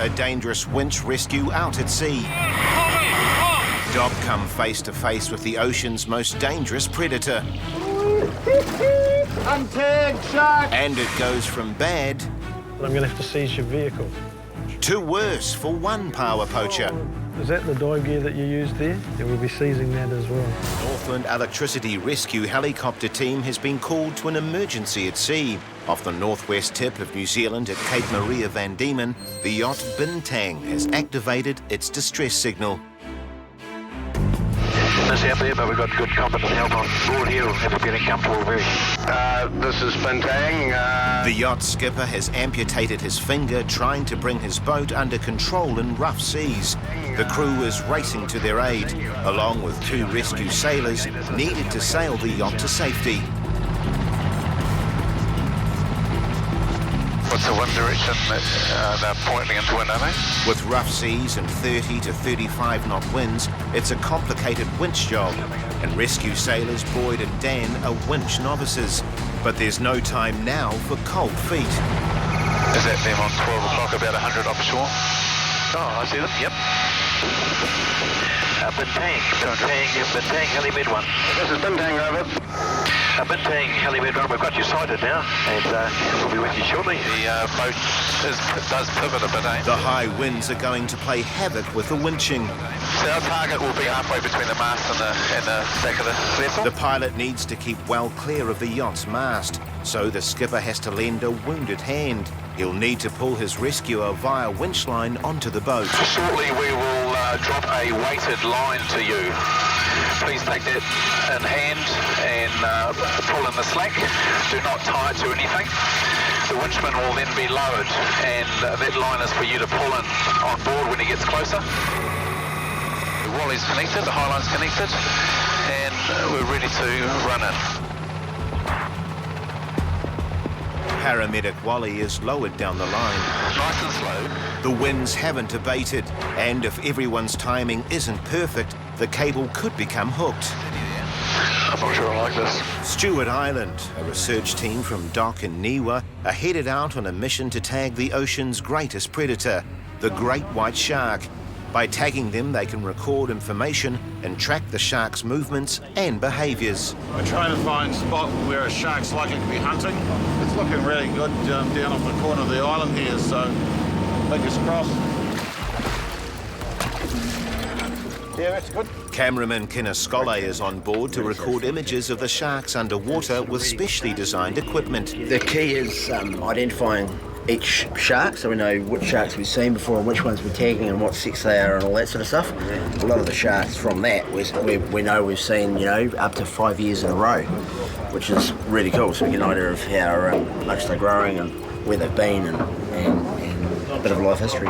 A dangerous winch rescue out at sea. Dob come face to face with the ocean's most dangerous predator. Untagged shark! And it goes from bad... I'm going to have to seize your vehicle. ...to worse for one Paua poacher. Is that the dive gear that you used there? Yeah, we'll be seizing that as well. Northland Electricity Rescue Helicopter team has been called to an emergency at sea. Off the northwest tip of New Zealand at Cape Maria Van Diemen, the yacht Bintang has activated its distress signal. This out there, but we've got good competent help on board here. We're feeling comfortable. This is Bintang. The yacht skipper has amputated his finger trying to bring his boat under control in rough seas. The crew is racing to their aid, along with 2 rescue sailors needed to sail the yacht to safety. What's the wind direction that they're pointing into wind, are they? With rough seas and 30 to 35 knot winds, it's a complicated winch job, and rescue sailors Boyd and Dan are winch novices. But there's no time now for cold feet. Is that them on 12 o'clock, about 100 offshore? Oh, I see them, yep. Bintang, Heli-Med 1. This is Bintang, over. Bintang, Heli-Med 1, we've got you sighted now, and we'll be with you shortly. The boat does pivot a bit, eh? The high winds are going to play havoc with the winching. So our target will be halfway between the mast and the deck of the vessel. The pilot needs to keep well clear of the yacht's mast, so the skipper has to lend a wounded hand. He'll need to pull his rescuer via winch line onto the boat. Shortly we will drop a weighted line to you. Please take that in hand and pull in the slack. Do not tie it to anything. The winchman will then be lowered, and that line is for you to pull in on board when he gets closer. The Wally's connected, the high line's connected, and we're ready to run in. Paramedic Wally is lowered down the line. Nice and slow. The winds haven't abated, and if everyone's timing isn't perfect, the cable could become hooked. I'm not sure I like this. Stewart Island, a research team from Dock and Niwa, are headed out on a mission to tag the ocean's greatest predator, the great white shark. By tagging them, they can record information and track the shark's movements and behaviours. We're trying to find a spot where a shark's likely to be hunting. It's looking really good down off the corner of the island here, so fingers crossed. Yeah, that's good. Cameraman Kinascole is on board to record images of the sharks underwater with specially designed equipment. The key is identifying each shark, so we know which sharks we've seen before and which ones we're tagging and what sex they are and all that sort of stuff. A lot of the sharks from that we know we've seen, up to 5 years in a row, which is really cool, so we get an idea of how much they're growing and where they've been and a bit of life history,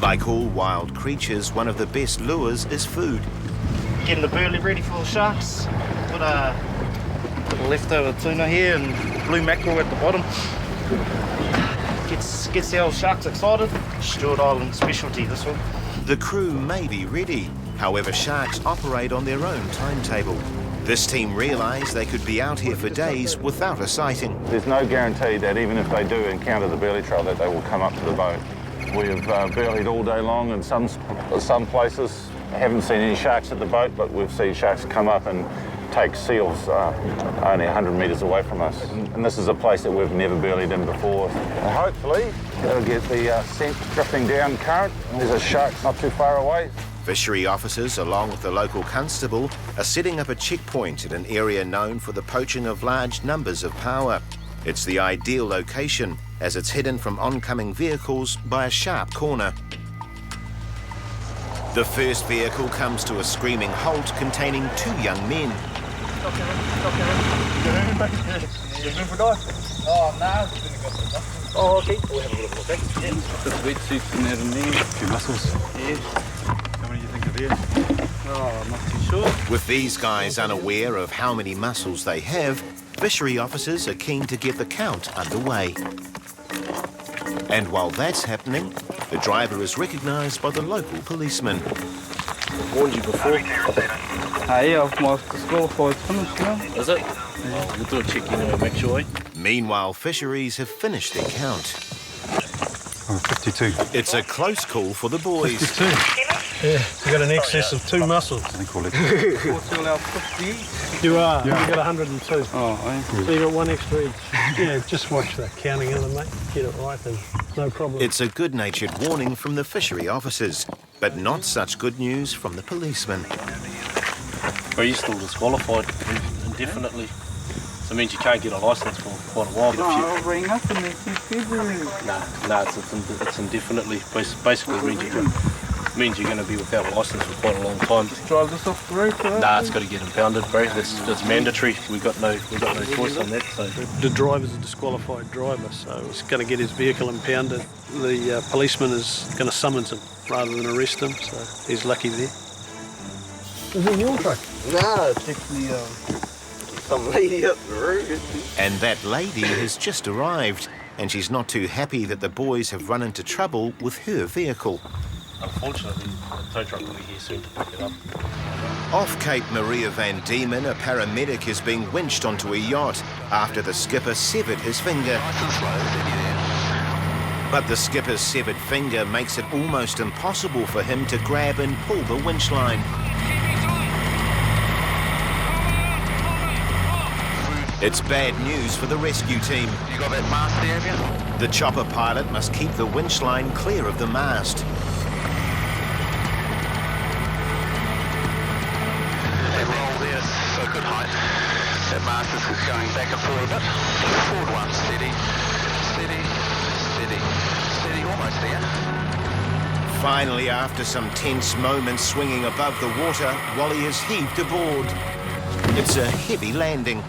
Like all wild creatures, one of the best lures is food. Getting the burley ready for the sharks. Put a leftover tuna here and blue mackerel at the bottom. Gets the old sharks excited. Stewart Island specialty, this one. The crew may be ready, however sharks operate on their own timetable. This team realise they could be out here for days without a sighting. There's no guarantee that even if they do encounter the burley trail that they will come up to the boat. We have burleyed all day long in some places. I haven't seen any sharks at the boat, but we've seen sharks come up and take seals only 100 metres away from us. And this is a place that we've never burleyed in before. And hopefully they'll get the scent drifting down current. There's a shark not too far away. Fishery officers, along with the local constable, are setting up a checkpoint at an area known for the poaching of large numbers of Paua. It's the ideal location, as it's hidden from oncoming vehicles by a sharp corner. The first vehicle comes to a screaming halt containing 2 young men. Oh, okay. We'll have a little look, eh? Bit of wetsuits in there and there, a few mussels. Yeah. How many do you think it is? Oh, I'm not too sure. With these guys unaware of how many mussels they have, fishery officers are keen to get the count underway. And while that's happening, the driver is recognised by the local policeman. Warned you before. Yeah, I've marked the score for it's finished now. Is it? Yeah. We'll do a check anyway, make sure. Meanwhile, fisheries have finished their count. Oh, 52. It's a close call for the boys. 52. Yeah, you got an excess of 2 mussels. I think we'll let You are. You got 102. Oh, So you got 1 extra each. Yeah, just watch the counting of them, mate. Get it right, then no problem. It's a good-natured warning from the fishery officers, but not such good news from the policemen. Are you still disqualified indefinitely? So it means you can't get a licence for quite a while. I'll ring up and they keep February. No, it's indefinitely. Basically means you're going to be without a licence for quite a long time. Just drive this off the road for that? Nah, it's got to get impounded, bro. That's mandatory. We've got no choice on that. So the driver's a disqualified driver, so he's going to get his vehicle impounded. The policeman is going to summons him rather than arrest him, so he's lucky there. Is it your truck? No, it's actually some lady up the road. And that lady has just arrived, and she's not too happy that the boys have run into trouble with her vehicle. unfortunately, the tow truck will be here soon to pick it up. Off Cape Maria Van Diemen, a paramedic is being winched onto a yacht after the skipper severed his finger. But the skipper's severed finger makes it almost impossible for him to grab and pull the winch line. It's bad news for the rescue team. You got that mast there, have you? The chopper pilot must keep the winch line clear of the mast. That roll there is a good height. That mast is going back and forward a bit. Forward one, steady, steady, steady, steady, almost there. Finally, after some tense moments swinging above the water, Wally is heaved aboard. It's a heavy landing.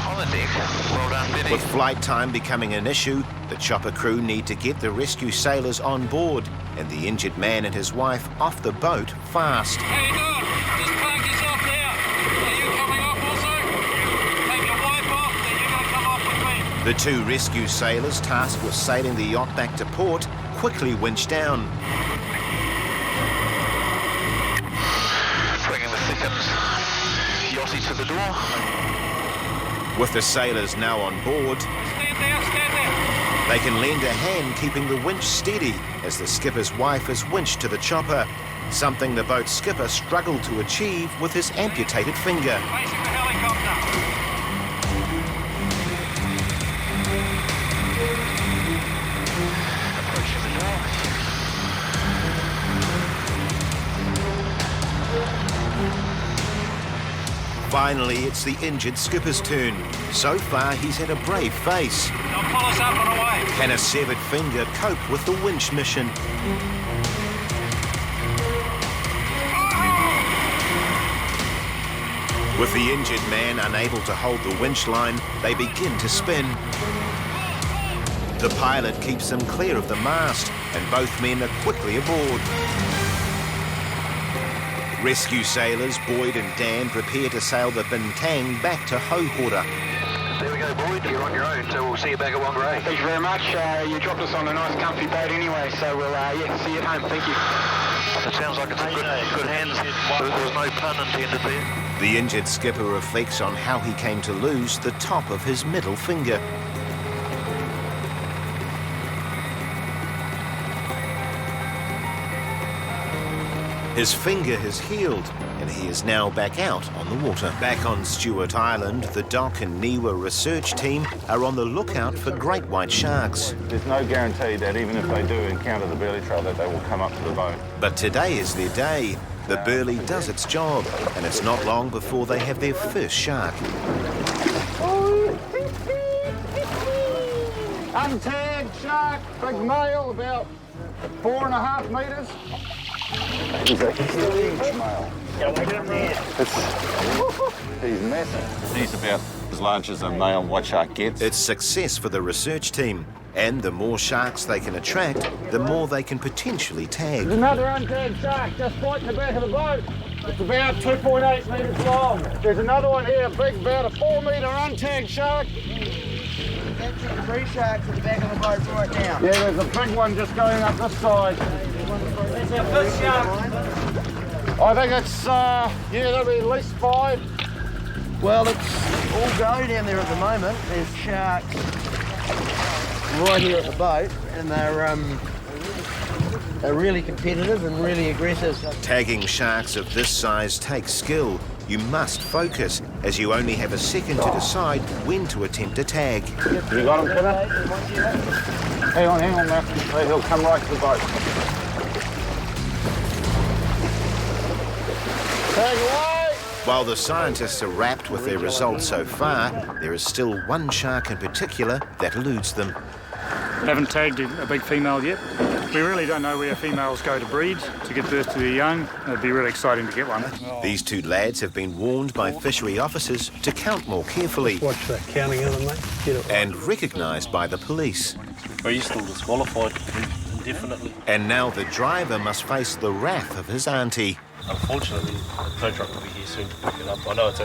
On the deck. Well done, Betty. With flight time becoming an issue, the chopper crew need to get the rescue sailors on board and the injured man and his wife off the boat fast. How you doing? Just park yourself there. Are you coming off also? Take your wife off, then you're going to come off with me. The two rescue sailors tasked with sailing the yacht back to port quickly winch down. Bringing the second yachty to the door. With the sailors now on board, Stand there. they can lend a hand keeping the winch steady as the skipper's wife is winched to the chopper, something the boat's skipper struggled to achieve with his amputated finger. Facing the helicopter. Approaching the door. Finally, it's the injured skipper's turn. So far, he's had a brave face. Don't pull us up and away. Can a severed finger cope with the winch mission? With the injured man unable to hold the winch line, they begin to spin. The pilot keeps them clear of the mast, and both men are quickly aboard. Rescue sailors Boyd and Dan prepare to sail the Bintang back to Hohora. There we go, Boyd. You're on your own, so we'll see you back at Whangarei. Thank you very much. You dropped us on a nice comfy boat anyway, so we'll see you at home. Thank you. It sounds like it's in good hands. There's no pun intended there. The injured skipper reflects on how he came to lose the top of his middle finger. His finger has healed, and he is now back out on the water. Back on Stewart Island, the Dock and Niwa research team are on the lookout for great white sharks. There's no guarantee that even if they do encounter the burley trail that they will come up to the boat. But today is their day. The burley does its job, and it's not long before they have their first shark. Untagged shark, big male, about 4.5 metres. He's a huge male. He's massive. He's about as large as a male white shark gets. It's success for the research team, and the more sharks they can attract, the more they can potentially tag. There's another untagged shark just right in the back of the boat. It's about 2.8 metres long. There's another one here, big, about a 4 metre untagged shark. Catching 3 sharks at the back of the boat right now. Yeah, there's a big one just going up this side. It's our first shark. I think it's, that'll be at least 5. Well, it's all go down there at the moment. There's sharks right here at the boat, and they're really competitive and really aggressive. Tagging sharks of this size takes skill. You must focus, as you only have a second to decide when to attempt a tag. You got him, Kevin? Hang on, Matthew. He'll come right to the boat. Tag away! While the scientists are wrapped with their results so far, there is still one shark in particular that eludes them. Haven't tagged a big female yet. We really don't know where females go to breed, to give birth to their young. It'd be really exciting to get one. These two lads have been warned by fishery officers to count more carefully. Watch that counting of them, mate. Get it. And recognised by the police. Are you still disqualified indefinitely? And now the driver must face the wrath of his auntie. Unfortunately, the tow truck will be here soon to pick it up. I know it's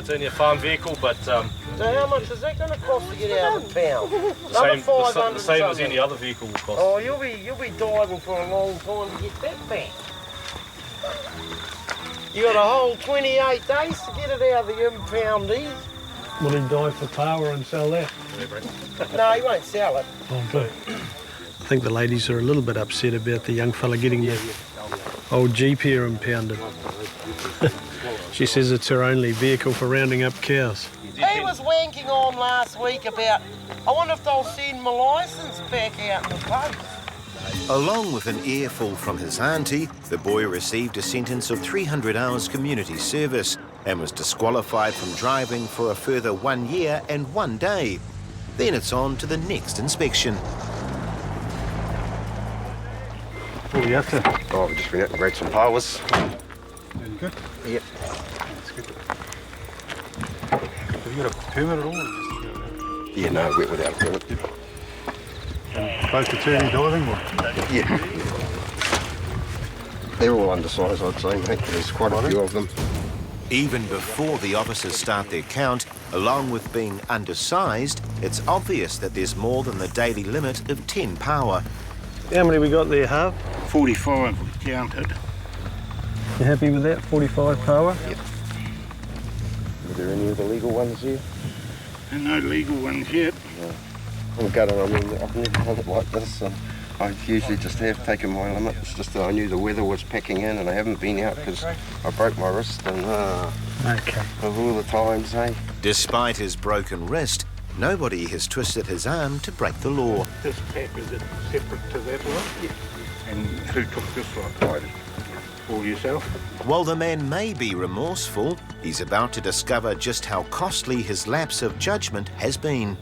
only a farm vehicle, but So how much is that going to cost to get out of the town? the same as any other vehicle will cost. Oh, you'll be diving for a long time to get that back. You got a whole 28 days to get it out of the impoundees. Will he dive for Paua and sell that? No, he won't sell it. Oh, good. I think the ladies are a little bit upset about the young fella getting the old Jeep here impounded. She says it's her only vehicle for rounding up cows. He was wanking on last week about, I wonder if they'll send my licence back out in the post. Along with an earful from his auntie, the boy received a sentence of 300 hours community service and was disqualified from driving for a further 1 year and 1 day. Then it's on to the next inspection. What are you up to? Oh, we've just been out and read some Pauas. Very good. Yep. That's good. Have you got a permit at all? Or just, Yeah, no, without a permit. both returning diving? Or? Yeah. They're all undersized, I'd say, mate. There's quite a few of them. Even before the officers start their count, along with being undersized, it's obvious that there's more than the daily limit of 10 Paua. How many we got there, Harv? 45 counted. You happy with that, 45 Paua? Yep. Are there any other legal ones here? No legal ones yet. No. I'm gutted, I mean, I've never done it like this. I usually just have taken my limit. It's just that I knew the weather was packing in and I haven't been out because I broke my wrist and Okay. of all the times, eh? Despite his broken wrist, nobody has twisted his arm to break the law. This pack, is it separate to that one? Yeah. And who took this one? I did. All yourself? While the man may be remorseful, he's about to discover just how costly his lapse of judgment has been.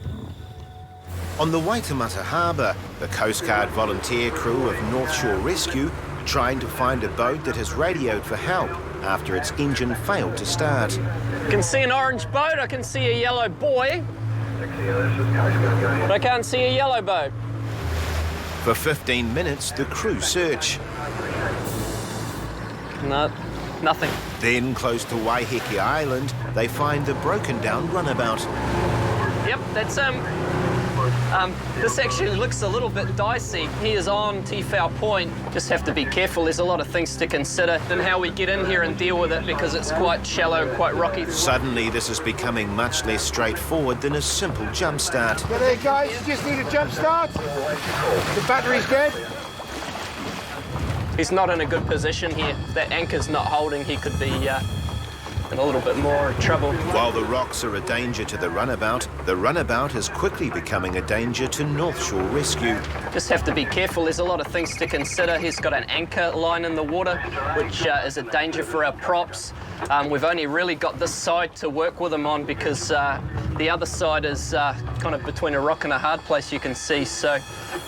On the Waitemata Harbour, the Coast Guard volunteer crew of North Shore Rescue are trying to find a boat that has radioed for help after its engine failed to start. I can see an orange boat, I can see a yellow buoy, but I can't see a yellow boat. For 15 minutes, the crew search. No, nothing. Then, close to Waiheke Island, they find the broken-down runabout. Yep, that's this actually looks a little bit dicey. He is on Tifau Point. Just have to be careful. There's a lot of things to consider in how we get in here and deal with it because it's quite shallow, quite rocky. Suddenly, this is becoming much less straightforward than a simple jump start. There, guys, you just need a jump start. The battery's dead. He's not in a good position here. If that anchor's not holding, he could be in a little bit more trouble. While the rocks are a danger to the runabout is quickly becoming a danger to North Shore Rescue. Just have to be careful. There's a lot of things to consider. He's got an anchor line in the water, which is a danger for our props. We've only really got this side to work with him on because the other side is kind of between a rock and a hard place, you can see. So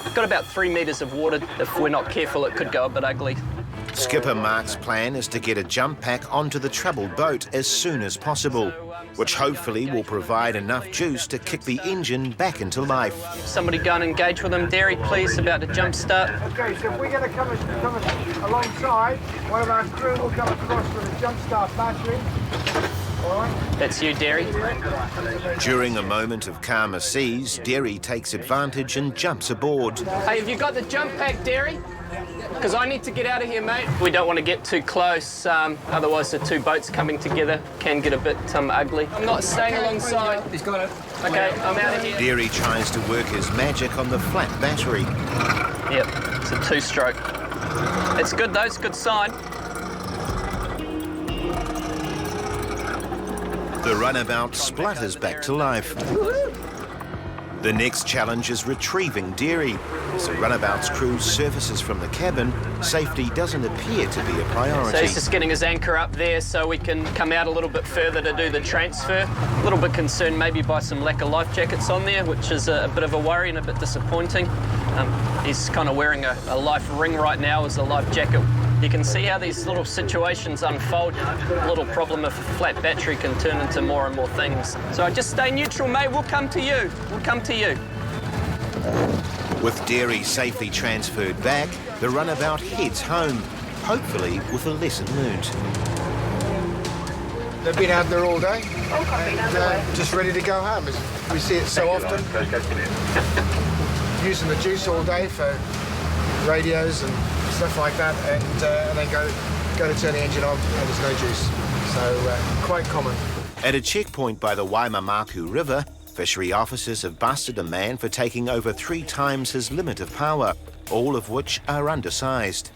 we've got about 3 metres of water. If we're not careful, it could go a bit ugly. Skipper Mark's plan is to get a jump pack onto the troubled boat as soon as possible, which hopefully will provide enough juice to kick the engine back into life. Somebody go and engage with him. Derry, please, about to jump start. Okay, so if we're going to come alongside, one of our crew will come across with a jump start battery. All right. That's you, Derry. During a moment of calmer seas, Derry takes advantage and jumps aboard. Hey, have you got the jump pack, Derry? Because I need to get out of here, mate. We don't want to get too close, otherwise the two boats coming together can get a bit ugly. I'm not staying alongside. He's got it. Okay, I'm out of here. Deary tries to work his magic on the flat battery. Yep, it's a two-stroke. It's good though, it's a good sign. The runabout splutters back to life. The next challenge is retrieving Deary. As the runabout's crew surfaces from the cabin, safety doesn't appear to be a priority. So he's just getting his anchor up there so we can come out a little bit further to do the transfer. A little bit concerned maybe by some lack of life jackets on there, which is a bit of a worry and a bit disappointing. He's kind of wearing a life ring right now as a life jacket. You can see how these little situations unfold. A little problem of a flat battery can turn into more and more things. So just stay neutral, mate. We'll come to you. We'll come to you. With Deary safely transferred back, the runabout heads home, hopefully with a lesson learned. They've been out there all day and just ready to go home. We see it so often. Using the juice all day for radios and stuff like that, and then go to turn the engine on and there's no juice. So quite common. At a checkpoint by the Waimamaku River, fishery officers have busted a man for taking over 3 times his limit of power, all of which are undersized.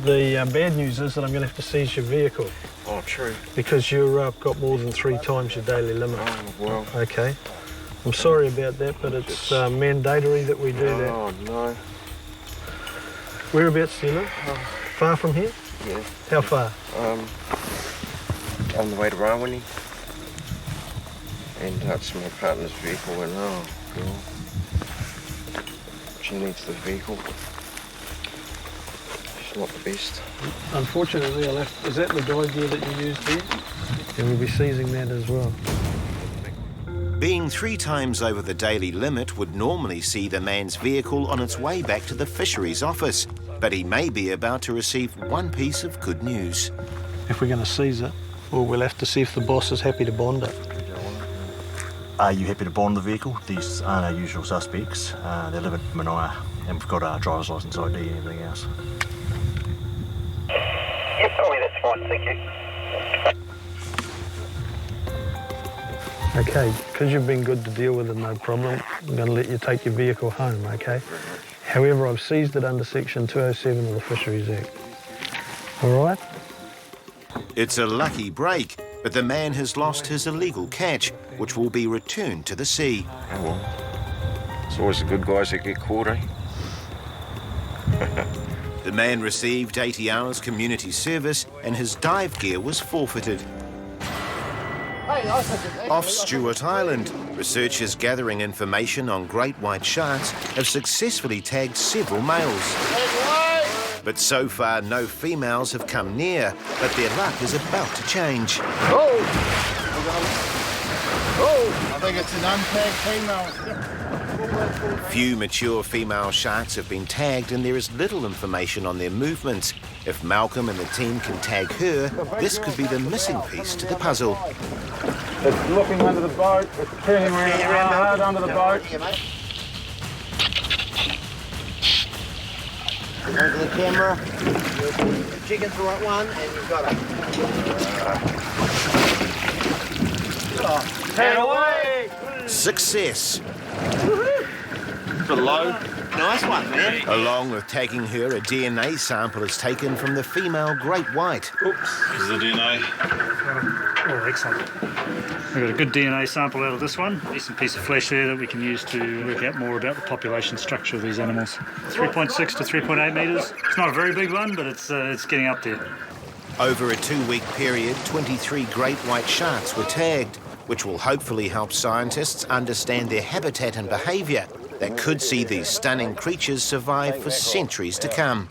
The bad news is that I'm going to have to seize your vehicle. Oh, true. Because you've got more than 3 times your daily limit. Oh, well. Okay. I'm sorry about that, but it's mandatory that we do that. Oh, no. Whereabouts do you live? Far from here? Yeah. How far? On the way to Rawini. And that's my partner's vehicle, and oh, God. She needs the vehicle. She's not the best. Unfortunately, is that the dive gear that you used here? And we'll be seizing that as well. Being 3 times over the daily limit would normally see the man's vehicle on its way back to the fisheries office, but he may be about to receive one piece of good news. If we're going to seize it, well, we'll have to see if the boss is happy to bond it. Are you happy to bond the vehicle? These aren't our usual suspects. They live in Manaia, and we've got our driver's licence ID and everything else. Yes, sorry, that's fine, thank you. Okay, because you've been good to deal with it, no problem. I'm going to let you take your vehicle home, okay? However, I've seized it under Section 207 of the Fisheries Act. All right? It's a lucky break, but the man has lost his illegal catch, which will be returned to the sea. Oh, well. It's always the good guys that get caught, eh? The man received 80 hours community service and his dive gear was forfeited. Off Stewart Island, researchers gathering information on great white sharks have successfully tagged several males. But so far, no females have come near, but their luck is about to change. Oh, I think it's an untagged female. Few mature female sharks have been tagged and there is little information on their movements. If Malcolm and the team can tag her, this could be the missing piece to the puzzle. It's looking under the boat, it's turning around hard under the boat. Over the camera, the chicken's the right one, and you've got it. Head away! Success! Below. Nice one, man. Along with tagging her, a DNA sample is taken from the female great white. Oops, here's the DNA. Oh, excellent. We've got a good DNA sample out of this one. Decent piece of flesh there that we can use to work out more about the population structure of these animals. 3.6 to 3.8 metres. It's not a very big one, but it's getting up there. Over a 2-week period, 23 great white sharks were tagged, which will hopefully help scientists understand their habitat and behaviour that could see these stunning creatures survive for centuries to come.